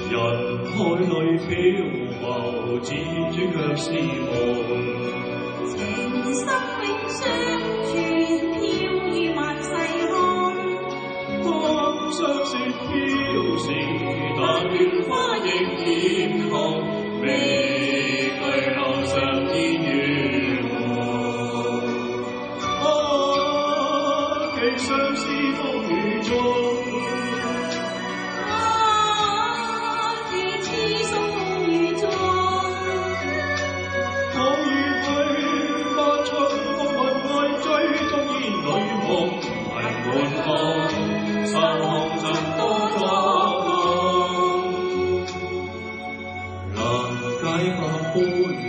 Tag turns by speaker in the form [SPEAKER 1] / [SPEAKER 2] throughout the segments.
[SPEAKER 1] 人海裏漂浮，自主卻是夢。
[SPEAKER 2] 情深永相傳，飄於萬世空。
[SPEAKER 1] 風霜雪飄時，但願花亦臉紅，未懼路上天與夢。寄相思風雨中。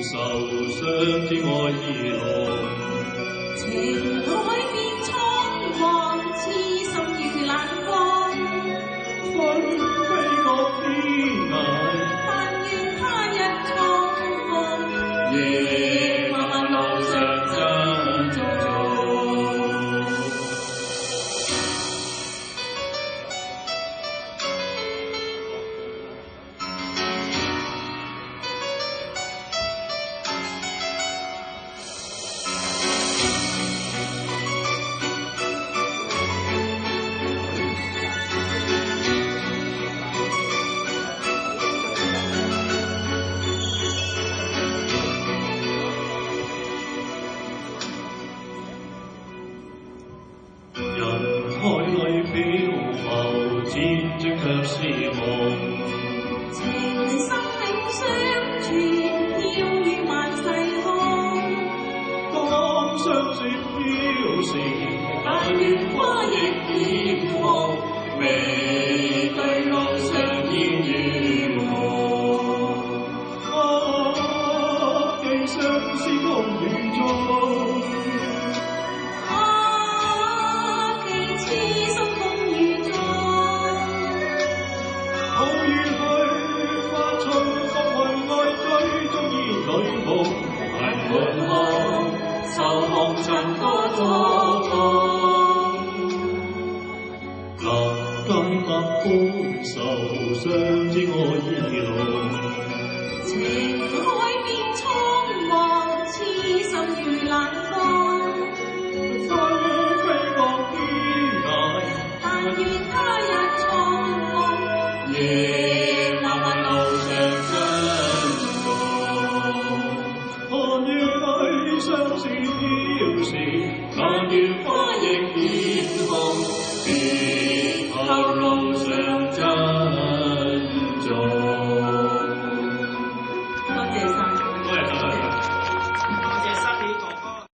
[SPEAKER 1] 受傷之愛意濃，
[SPEAKER 2] 情海變蒼茫，痴心如冷光。
[SPEAKER 1] 分飛過天涯，
[SPEAKER 2] 但願他日重逢，
[SPEAKER 1] 夜漫漫路上珍重。海裏漂浮，輾轉卻是夢。
[SPEAKER 2] 情深永相傳，飄於萬世空。
[SPEAKER 1] 當霜雪飄時，但願花亦臉紅，未懼路上天與夢。寄相思風雨中。受紅塵多阻擋，臨街百般受傷之愛意濃。
[SPEAKER 2] 情海變蒼茫，痴心如冷風。
[SPEAKER 1] 分飛過天涯，
[SPEAKER 2] 但願他日重逢，
[SPEAKER 1] 夜漫漫路上珍重。看月裏相思飄時，但願花亦變